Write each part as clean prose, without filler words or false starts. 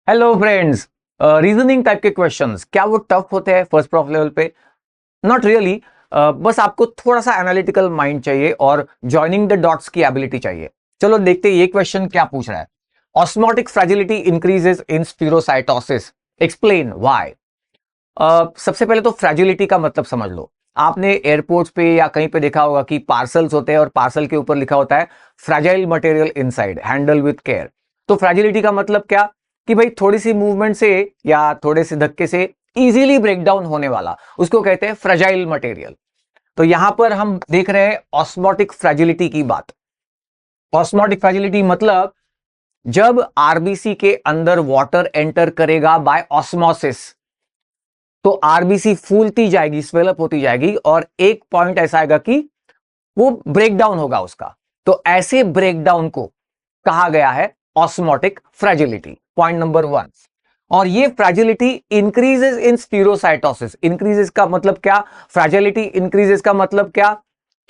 Hello friends. Reasoning type के questions क्या वो टफ होते हैं फर्स्ट प्रॉफ लेवल पे? Not really. बस आपको थोड़ा सा एनालिटिकल माइंड चाहिए और जॉइनिंग द डॉट्स की एबिलिटी चाहिए। चलो देखते हैं ये क्वेश्चन क्या पूछ रहा है। Osmotic fragility increases in spherocytosis, explain why. सबसे पहले तो फ्रेजिलिटी का मतलब समझ लो। आपने एयरपोर्ट्स पे या कहीं पे देखा होगा कि पार्सल्स होते हैं और पार्सल के ऊपर लिखा होता है fragile material inside, handle with care. तो फ्रेजिलिटी का मतलब क्या कि भाई थोड़ी सी मूवमेंट से या थोड़े से धक्के से इजीली ब्रेक डाउन होने वाला, उसको कहते हैं फ्रेजाइल मटेरियल। तो यहां पर हम देख रहे हैं ऑस्मोटिक फ्रेजिलिटी की बात। ऑस्मोटिक फ्रेजिलिटी मतलब जब आरबीसी के अंदर वाटर एंटर करेगा बाय ऑस्मोसिस, तो आरबीसी फूलती जाएगी, स्वेलअप होती जाएगी और एक पॉइंट ऐसा आएगा कि वो ब्रेक डाउन होगा उसका। तो ऐसे ब्रेक डाउन को कहा गया है ऑस्मोटिक फ्रेजिलिटी, पॉइंट नंबर 1। और ये फ्रेजिलिटी इंक्रीजेस इन स्पीरोसाइटोसिस। इंक्रीजेस का मतलब क्या? फ्रेजिलिटी इंक्रीजेस का मतलब क्या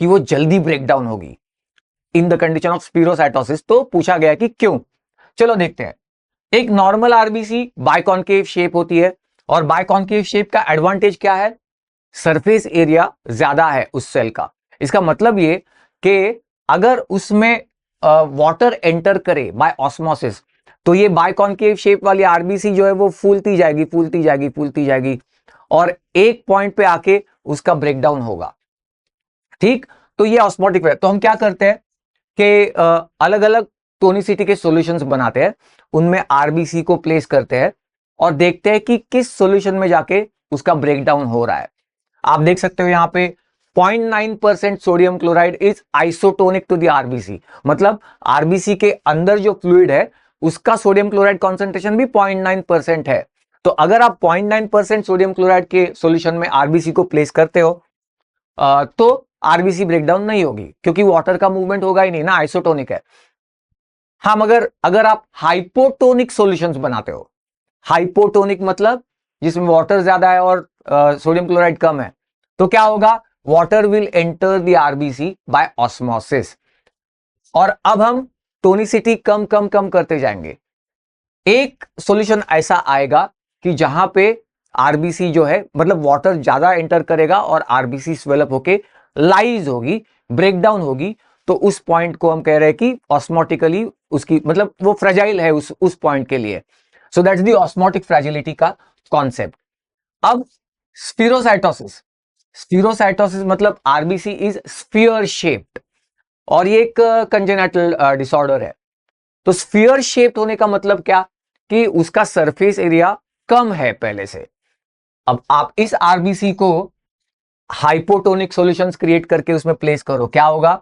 कि वो जल्दी ब्रेक डाउन होगी इन द कंडीशन ऑफ स्पीरोसाइटोसिस। तो पूछा गया कि क्यों। चलो देखते हैं। एक नॉर्मल आरबीसी बाइकॉन्केव शेप होती है और बाइकॉन्केव शेप का एडवांटेज क्या है? सरफेस एरिया ज्यादा है उस सेल का। इसका मतलब ये कि अगर उसमें वाटर एंटर करे बाय ऑस्मोसिस, तो ये बाइकॉन्केव शेप वाली आरबीसी जो है वो फूलती जाएगी, फूलती जाएगी, फूलती जाएगी और एक पॉइंट पे आके उसका ब्रेकडाउन होगा। ठीक, तो ये ऑस्मोटिक है। तो हम क्या करते हैं कि अलग अलग टोनिसिटी के सॉल्यूशंस बनाते हैं, उनमें आरबीसी को प्लेस करते हैं और देखते हैं कि किस सॉल्यूशन में जाके उसका ब्रेकडाउन हो रहा है। आप देख सकते हो यहां पे 0.9% sodium chloride is isotonic to the RBC. मतलब आरबीसी के अंदर जो फ्लूइड है उसका सोडियम क्लोराइड कॉन्सेंट्रेशन भी 0.9% है। तो अगर आप 0.9% सोडियम क्लोराइड के सॉल्यूशन में आरबीसी को प्लेस करते हो तो आरबीसी ब्रेकडाउन नहीं होगी, क्योंकि वाटर का मूवमेंट होगा ही नहीं ना, आइसोटोनिक है। हाँ, मगर अगर आप हाइपोटोनिक सॉल्यूशंस बनाते हो, हाइपोटोनिक मतलब जिसमें वाटर ज्यादा है और सोडियम क्लोराइड कम है, तो क्या होगा? Water will enter the RBC by osmosis. और अब हम टोनिसिटी कम कम कम करते जाएंगे। एक सॉल्यूशन ऐसा आएगा कि जहां पे आरबीसी जो है, मतलब वाटर ज्यादा एंटर करेगा और आरबीसी स्वेलअप होके लाइज होगी, ब्रेकडाउन होगी। तो उस पॉइंट को हम कह रहे हैं कि ऑस्मोटिकली उसकी मतलब वो फ्रेजाइल है उस पॉइंट के लिए। So that's the osmotic fragility का कॉन्सेप्ट। अब स्फीरोसाइटोसिस। स्फीरोसाइटोसिस मतलब आरबीसी इज स्फीयर शेप्ड और ये एक कंजेनेटल डिसऑर्डर है। तो स्फीयर शेप्ड होने का मतलब क्या कि उसका सरफेस एरिया कम है पहले से। अब आप इस आरबीसी को हाइपोटोनिक सॉल्यूशंस क्रिएट करके उसमें प्लेस करो, क्या होगा?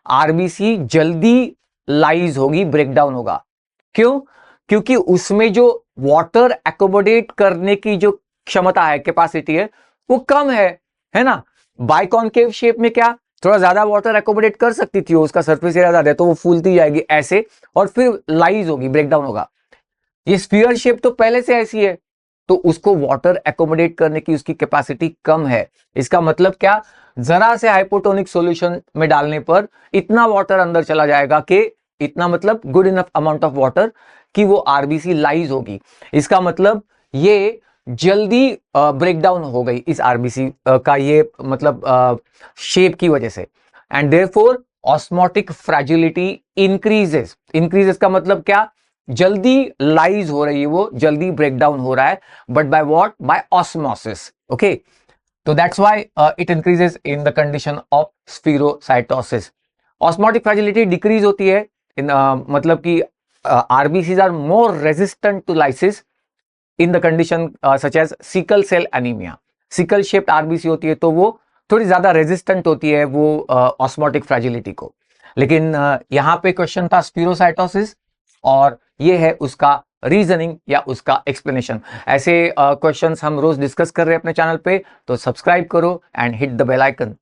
आरबीसी जल्दी लाइज होगी, ब्रेकडाउन होगा। क्यों? क्योंकि उसमें जो वाटर एकोमोडेट करने की जो क्षमता है, कैपेसिटी है, वो कम है ना। बाइकॉन्केव शेप में क्या थोड़ा ज्यादा वाटर एकोमोडेट कर सकती थी, उसका सरफेस एरिया ज्यादा है तो वो फूलती जाएगी ऐसे और फिर लाइज होगी, ब्रेकडाउन होगा। ये स्फीयर शेप तो पहले से ऐसी है, तो उसको वाटर एकोमोडेट करने की उसकी कैपेसिटी कम है। इसका मतलब क्या? जरा से हाइपोटोनिक सॉल्यूशन में डालने पर इतना वाटर अंदर चला जाएगा कि इतना मतलब good enough amount of water कि वो आरबीसी लाइज होगी। इसका मतलब ये जल्दी ब्रेकडाउन हो गई इस आरबीसी का ये मतलब शेप की वजह से। And therefore osmotic fragility increases. Increases का मतलब क्या? जल्दी लाइज हो रही है, वो जल्दी ब्रेकडाउन हो रहा है, but by what? By osmosis. Okay, तो that's why it increases in the condition of spherocytosis. Osmotic fragility decrease होती है इन मतलब कि RBCs are more resistant to lysis in the condition such as sickle cell anaemia. Sickle shaped RBC होती है तो वो थोड़ी ज्यादा रेजिस्टेंट होती है वो ऑस्मोटिक फ्रेजिलिटी को। लेकिन यहां पे क्वेश्चन था स्पीरोसाइटोसिस और ये है उसका रीजनिंग या उसका एक्सप्लेनेशन। ऐसे क्वेश्चंस हम रोज डिस्कस कर रहे हैं अपने चैनल पे, तो सब्सक्राइब करो and hit the bell icon.